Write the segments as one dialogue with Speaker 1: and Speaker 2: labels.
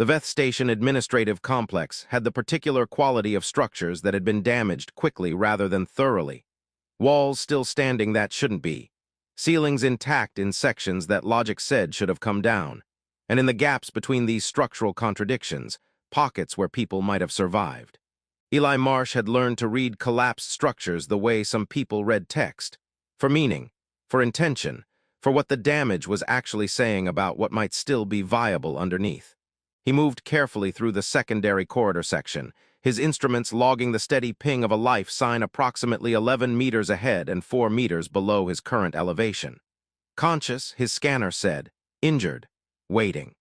Speaker 1: The Veth Station administrative complex had the particular quality of structures that had been damaged quickly rather than thoroughly. Walls still standing that shouldn't be. Ceilings intact in sections that logic said should have come down. And in the gaps between these structural contradictions, pockets where people might have survived. Eli Marsh had learned to read collapsed structures the way some people read text. For meaning, for intention, for what the damage was actually saying about what might still be viable underneath. He moved carefully through the secondary corridor section, his instruments logging the steady ping of a life sign approximately 11 meters ahead and 4 meters below his current elevation. Conscious, his scanner said, injured, waiting.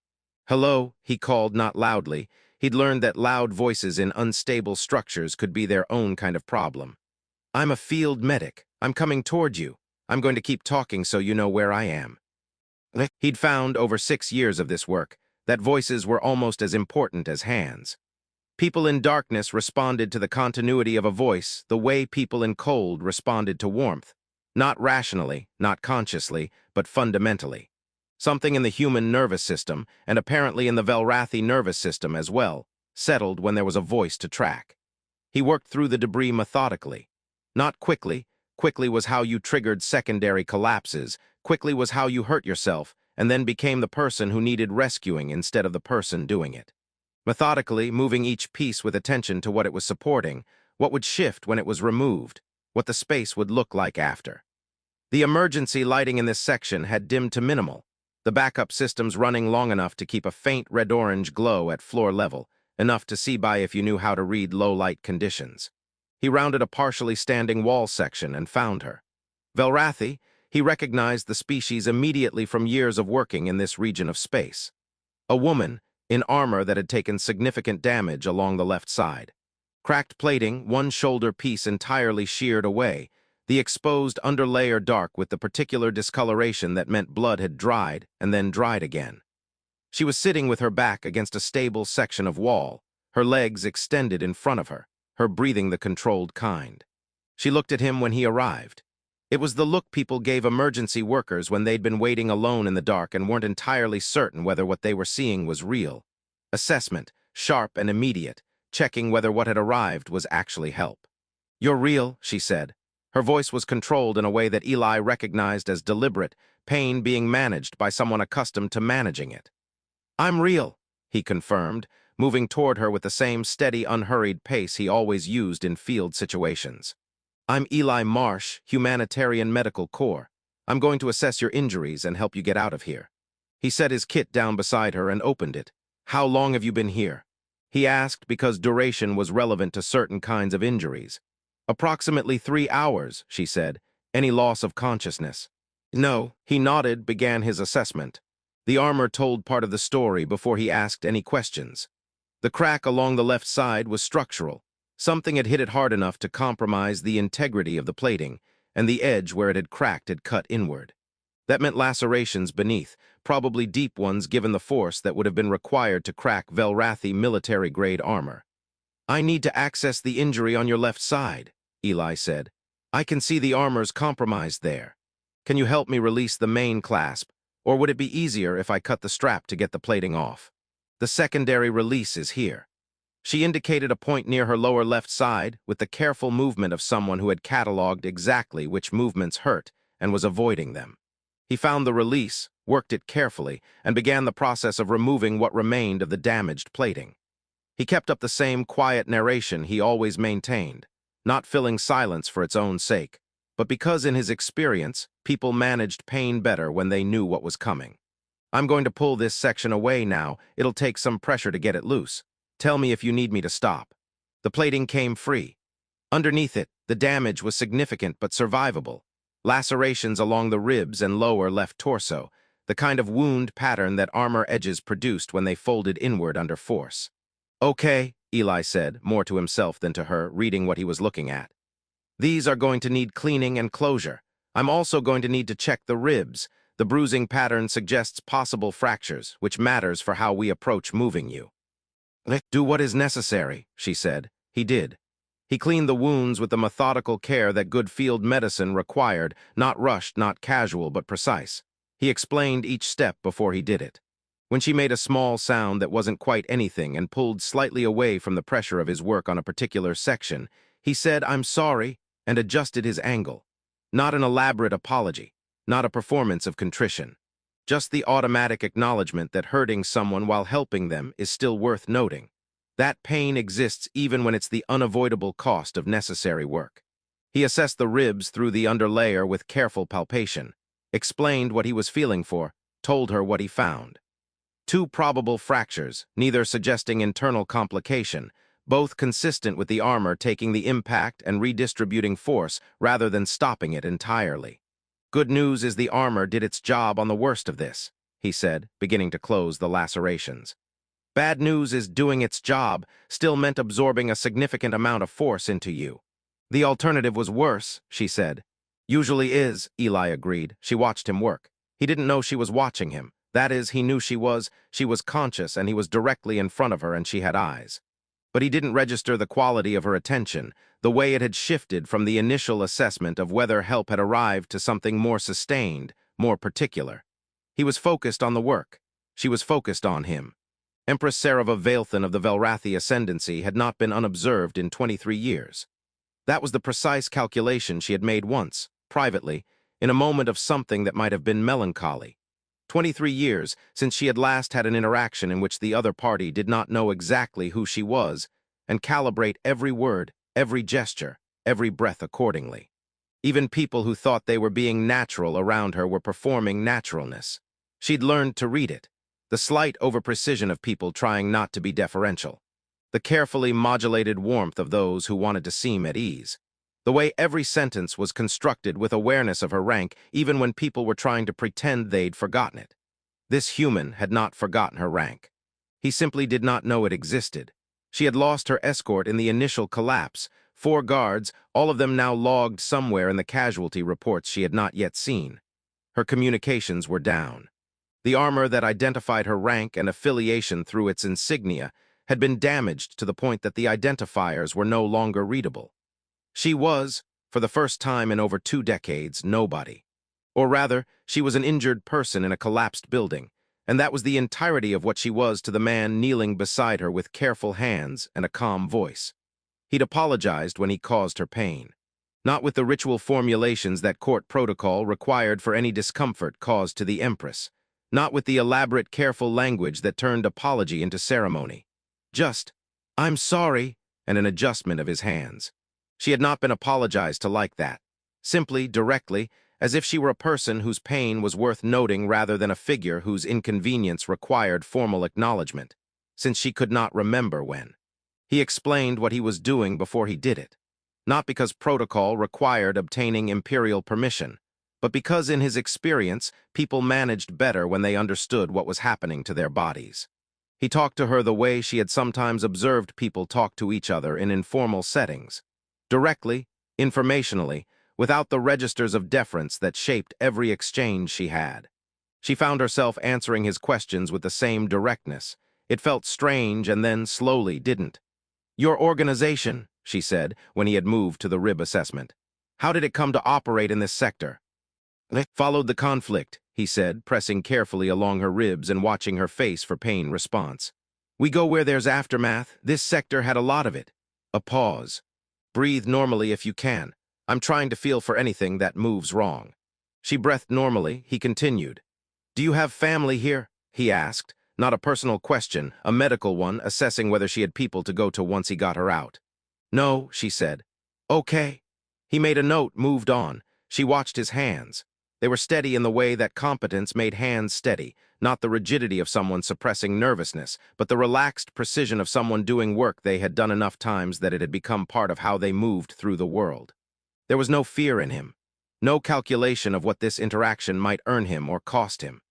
Speaker 1: Hello, he called not loudly. He'd learned that loud voices in unstable structures could be their own kind of problem. I'm a field medic. I'm coming toward you. I'm going to keep talking so you know where I am. He'd found over 6 years of this work that voices were almost as important as hands. People in darkness responded to the continuity of a voice the way people in cold responded to warmth. Not rationally, not consciously, but fundamentally. Something in the human nervous system, and apparently in the Velrathi nervous system as well, settled when there was a voice to track. He worked through the debris methodically. Not quickly. Quickly was how you triggered secondary collapses. Quickly was how you hurt yourself, and then became the person who needed rescuing instead of the person doing it. Methodically, moving each piece with attention to what it was supporting, what would shift when it was removed, what the space would look like after. The emergency lighting in this section had dimmed to minimal, the backup systems running long enough to keep a faint red-orange glow at floor level, enough to see by if you knew how to read low-light conditions. He rounded a partially standing wall section and found her. Velrathi, he recognized the species immediately from years of working in this region of space. A woman, in armor that had taken significant damage along the left side. Cracked plating, one shoulder piece entirely sheared away, the exposed underlayer dark with the particular discoloration that meant blood had dried and then dried again. She was sitting with her back against a stable section of wall, her legs extended in front of her, her breathing the controlled kind. She looked at him when he arrived. It was the look people gave emergency workers when they'd been waiting alone in the dark and weren't entirely certain whether what they were seeing was real. Assessment, sharp and immediate, checking whether what had arrived was actually help. You're real, she said. Her voice was controlled in a way that Eli recognized as deliberate, pain being managed by someone accustomed to managing it. I'm real, he confirmed, moving toward her with the same steady, unhurried pace he always used in field situations. I'm Eli Marsh, Humanitarian Medical Corps. I'm going to assess your injuries and help you get out of here. He set his kit down beside her and opened it. How long have you been here? He asked because duration was relevant to certain kinds of injuries. Approximately 3 hours, she said. Any loss of consciousness? No. He nodded, began his assessment. The armor told part of the story before he asked any questions. The crack along the left side was structural. Something had hit it hard enough to compromise the integrity of the plating, and the edge where it had cracked had cut inward. That meant lacerations beneath, probably deep ones given the force that would have been required to crack Velrathi military-grade armor. I need to access the injury on your left side, Eli said. I can see the armor's compromised there. Can you help me release the main clasp, or would it be easier if I cut the strap to get the plating off? The secondary release is here. She indicated a point near her lower left side with the careful movement of someone who had cataloged exactly which movements hurt and was avoiding them. He found the release, worked it carefully, and began the process of removing what remained of the damaged plating. He kept up the same quiet narration he always maintained, not filling silence for its own sake, but because in his experience, people managed pain better when they knew what was coming. I'm going to pull this section away now. It'll take some pressure to get it loose. Tell me if you need me to stop. The plating came free. Underneath it, the damage was significant but survivable. Lacerations along the ribs and lower left torso, the kind of wound pattern that armor edges produced when they folded inward under force. Okay, Eli said, more to himself than to her, reading what he was looking at. These are going to need cleaning and closure. I'm also going to need to check the ribs. The bruising pattern suggests possible fractures, which matters for how we approach moving you. Do what is necessary, she said. He did. He cleaned the wounds with the methodical care that good field medicine required, not rushed, not casual, but precise. He explained each step before he did it. When she made a small sound that wasn't quite anything and pulled slightly away from the pressure of his work on a particular section, he said, "I'm sorry," and adjusted his angle. Not an elaborate apology, not a performance of contrition. Just the automatic acknowledgement that hurting someone while helping them is still worth noting. That pain exists even when it's the unavoidable cost of necessary work. He assessed the ribs through the underlayer with careful palpation, explained what he was feeling for, told her what he found. Two probable fractures, neither suggesting internal complication, both consistent with the armor taking the impact and redistributing force rather than stopping it entirely. Good news is the armor did its job on the worst of this, he said, beginning to close the lacerations. Bad news is doing its job still meant absorbing a significant amount of force into you. The alternative was worse, she said. Usually is, Eli agreed. She watched him work. He didn't know she was watching him. That is, he knew she was conscious and he was directly in front of her and she had eyes. But he didn't register the quality of her attention, the way it had shifted from the initial assessment of whether help had arrived to something more sustained, more particular. He was focused on the work. She was focused on him. Empress Seriva Vael'than of the Velrathi Ascendancy had not been unobserved in 23 years. That was the precise calculation she had made once, privately, in a moment of something that might have been melancholy. 23 years since she had last had an interaction in which the other party did not know exactly who she was and calibrate every word, every gesture, every breath accordingly. Even people who thought they were being natural around her were performing naturalness. She'd learned to read it, the slight over-precision of people trying not to be deferential, the carefully modulated warmth of those who wanted to seem at ease. The way every sentence was constructed with awareness of her rank, even when people were trying to pretend they'd forgotten it. This human had not forgotten her rank. He simply did not know it existed. She had lost her escort in the initial collapse, 4 guards, all of them now logged somewhere in the casualty reports she had not yet seen. Her communications were down. The armor that identified her rank and affiliation through its insignia had been damaged to the point that the identifiers were no longer readable. She was, for the first time in over 2 decades, nobody. Or rather, she was an injured person in a collapsed building, and that was the entirety of what she was to the man kneeling beside her with careful hands and a calm voice. He'd apologized when he caused her pain, not with the ritual formulations that court protocol required for any discomfort caused to the Empress, not with the elaborate, careful language that turned apology into ceremony. Just, "I'm sorry," and an adjustment of his hands. She had not been apologized to like that. Simply, directly, as if she were a person whose pain was worth noting rather than a figure whose inconvenience required formal acknowledgement, since she could not remember when. He explained what he was doing before he did it, not because protocol required obtaining imperial permission, but because in his experience, people managed better when they understood what was happening to their bodies. He talked to her the way she had sometimes observed people talk to each other in informal settings. Directly, informationally, without the registers of deference that shaped every exchange she had. She found herself answering his questions with the same directness. It felt strange and then slowly didn't. "Your organization," she said, when he had moved to the rib assessment. "How did it come to operate in this sector?" "It followed the conflict," he said, pressing carefully along her ribs and watching her face for pain response. "We go where there's aftermath. This sector had a lot of it." A pause. "Breathe normally if you can. I'm trying to feel for anything that moves wrong." She breathed normally. He continued. "Do you have family here?" he asked, not a personal question, a medical one, assessing whether she had people to go to once he got her out. "No," she said. "Okay." He made a note, moved on. She watched his hands. They were steady in the way that competence made hands steady, not the rigidity of someone suppressing nervousness, but the relaxed precision of someone doing work they had done enough times that it had become part of how they moved through the world. There was no fear in him, no calculation of what this interaction might earn him or cost him.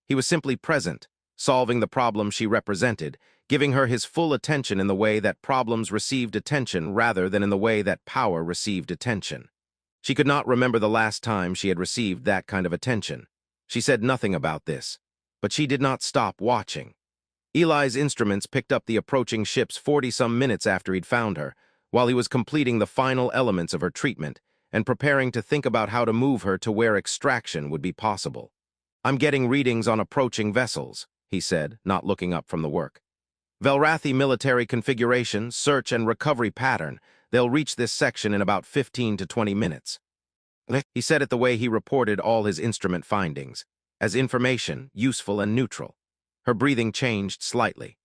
Speaker 1: He was simply present, solving the problem she represented, giving her his full attention in the way that problems received attention rather than in the way that power received attention. She could not remember the last time she had received that kind of attention. She said nothing about this, but she did not stop watching. Eli's instruments picked up the approaching ships 40-some minutes after he'd found her, while he was completing the final elements of her treatment and preparing to think about how to move her to where extraction would be possible. "I'm getting readings on approaching vessels," he said, not looking up from the work. Velrathi military configuration, search and recovery pattern. They'll reach this section in about 15 to 20 minutes. He said it the way he reported all his instrument findings, as information, useful and neutral. Her breathing changed slightly.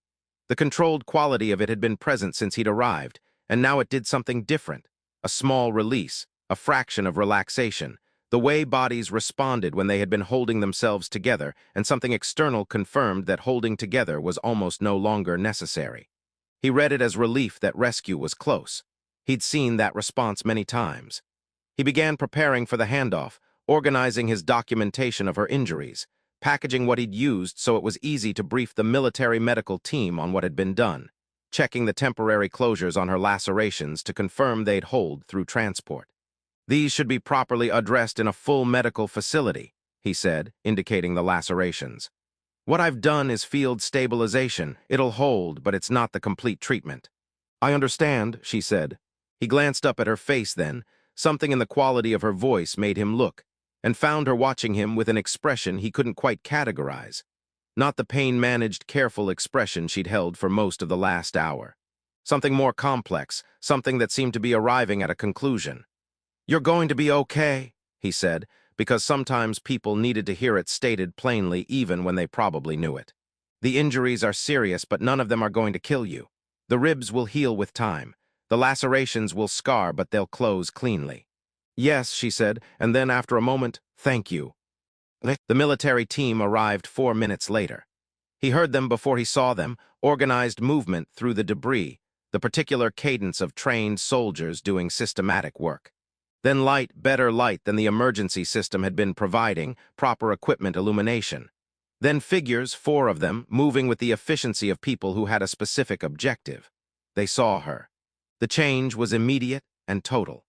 Speaker 1: The controlled quality of it had been present since he'd arrived, and now it did something different. A small release, a fraction of relaxation, the way bodies responded when they had been holding themselves together, and something external confirmed that holding together was almost no longer necessary. He read it as relief that rescue was close. He'd seen that response many times. He began preparing for the handoff, organizing his documentation of her injuries, packaging what he'd used so it was easy to brief the military medical team on what had been done, checking the temporary closures on her lacerations to confirm they'd hold through transport. These should be properly addressed in a full medical facility, he said, indicating the lacerations. What I've done is field stabilization. It'll hold, but it's not the complete treatment. I understand, she said. He glanced up at her face then. Something in the quality of her voice made him look, and found her watching him with an expression he couldn't quite categorize. Not the pain-managed, careful expression she'd held for most of the last hour. Something more complex, something that seemed to be arriving at a conclusion. You're going to be okay, he said, because sometimes people needed to hear it stated plainly even when they probably knew it. The injuries are serious, but none of them are going to kill you. The ribs will heal with time. The lacerations will scar, but they'll close cleanly. Yes, she said, and then after a moment, thank you. The military team arrived 4 minutes later. He heard them before he saw them, organized movement through the debris, the particular cadence of trained soldiers doing systematic work. Then light, better light than the emergency system had been providing, proper equipment illumination. Then figures, 4 of them, moving with the efficiency of people who had a specific objective. They saw her. The change was immediate and total.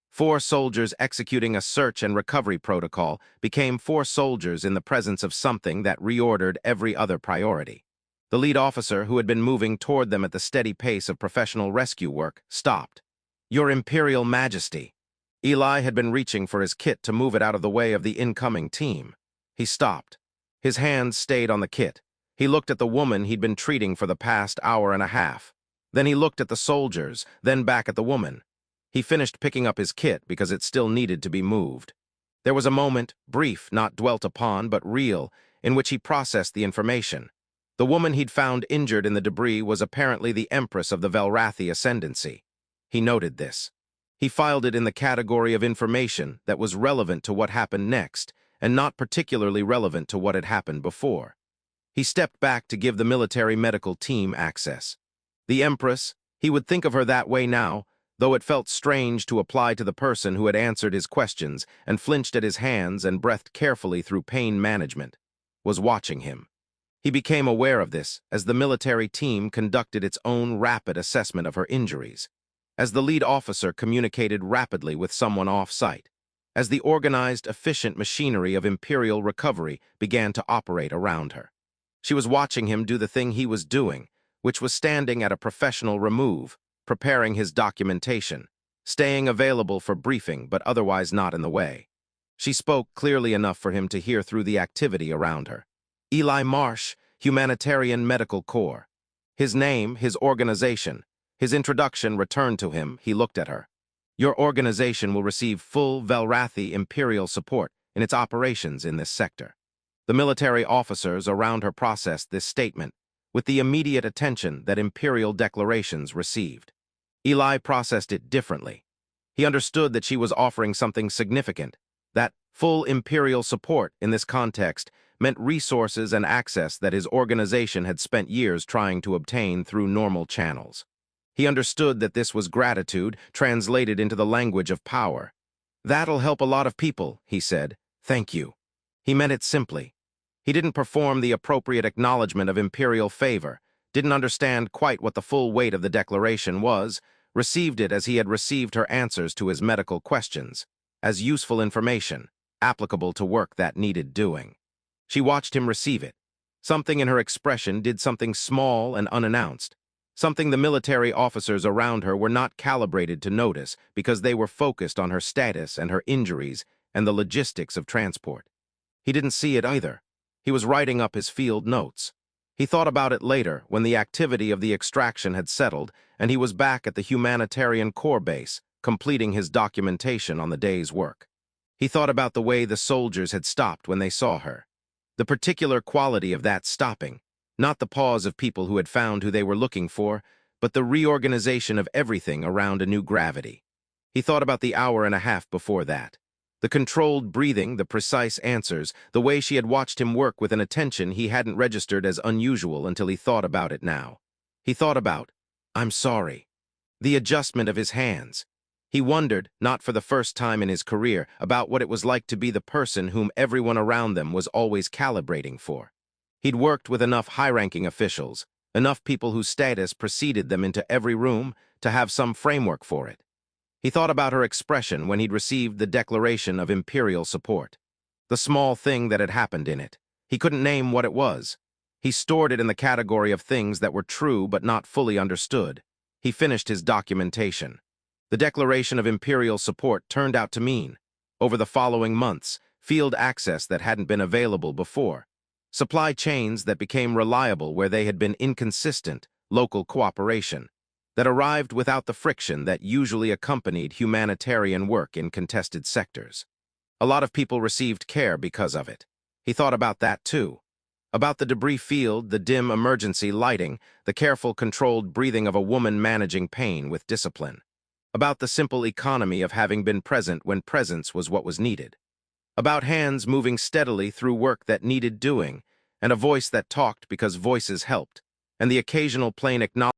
Speaker 1: 4 soldiers executing a search and recovery protocol became 4 soldiers in the presence of something that reordered every other priority. The lead officer, who had been moving toward them at the steady pace of professional rescue work, stopped. Your Imperial Majesty. Eli had been reaching for his kit to move it out of the way of the incoming team. He stopped. His hands stayed on the kit. He looked at the woman he'd been treating for the past hour and a half. Then he looked at the soldiers, then back at the woman. He finished picking up his kit because it still needed to be moved. There was a moment, brief, not dwelt upon, but real, in which he processed the information. The woman he'd found injured in the debris was apparently the Empress of the Velrathi Ascendancy. He noted this. He filed it in the category of information that was relevant to what happened next, and not particularly relevant to what had happened before. He stepped back to give the military medical team access. The Empress, he would think of her that way now, though it felt strange to apply to the person who had answered his questions and flinched at his hands and breathed carefully through pain management, was watching him. He became aware of this as the military team conducted its own rapid assessment of her injuries, as the lead officer communicated rapidly with someone off-site, as the organized, efficient machinery of Imperial recovery began to operate around her. She was watching him do the thing he was doing, which was standing at a professional remove, preparing his documentation, staying available for briefing but otherwise not in the way. She spoke clearly enough for him to hear through the activity around her. Eli Marsh, Humanitarian Medical Corps. His name, his organization, his introduction returned to him. He looked at her. Your organization will receive full Velrathi Imperial support in its operations in this sector. The military officers around her processed this statement with the immediate attention that Imperial declarations received. Eli processed it differently. He understood that she was offering something significant, that full Imperial support in this context meant resources and access that his organization had spent years trying to obtain through normal channels. He understood that this was gratitude translated into the language of power. That'll help a lot of people, he said. Thank you. He meant it simply. He didn't perform the appropriate acknowledgement of Imperial favor, didn't understand quite what the full weight of the declaration was, received it as he had received her answers to his medical questions, as useful information, applicable to work that needed doing. She watched him receive it. Something in her expression did something small and unannounced, something the military officers around her were not calibrated to notice because they were focused on her status and her injuries and the logistics of transport. He didn't see it either. He was writing up his field notes. He thought about it later, when the activity of the extraction had settled, and he was back at the humanitarian core base, completing his documentation on the day's work. He thought about the way the soldiers had stopped when they saw her. The particular quality of that stopping, not the pause of people who had found who they were looking for, but the reorganization of everything around a new gravity. He thought about the hour and a half before that. The controlled breathing, the precise answers, the way she had watched him work with an attention he hadn't registered as unusual until he thought about it now. He thought about, "I'm sorry." The adjustment of his hands. He wondered, not for the first time in his career, about what it was like to be the person whom everyone around them was always calibrating for. He'd worked with enough high-ranking officials, enough people whose status preceded them into every room, to have some framework for it. He thought about her expression when he'd received the declaration of imperial support. The small thing that had happened in it. He couldn't name what it was. He stored it in the category of things that were true but not fully understood. He finished his documentation. The declaration of imperial support turned out to mean, over the following months, field access that hadn't been available before, supply chains that became reliable where they had been inconsistent, local cooperation, that arrived without the friction that usually accompanied humanitarian work in contested sectors. A lot of people received care because of it. He thought about that too. About the debris field, the dim emergency lighting, the careful, controlled breathing of a woman managing pain with discipline. About the simple economy of having been present when presence was what was needed. About hands moving steadily through work that needed doing, and a voice that talked because voices helped, and the occasional plain acknowledgement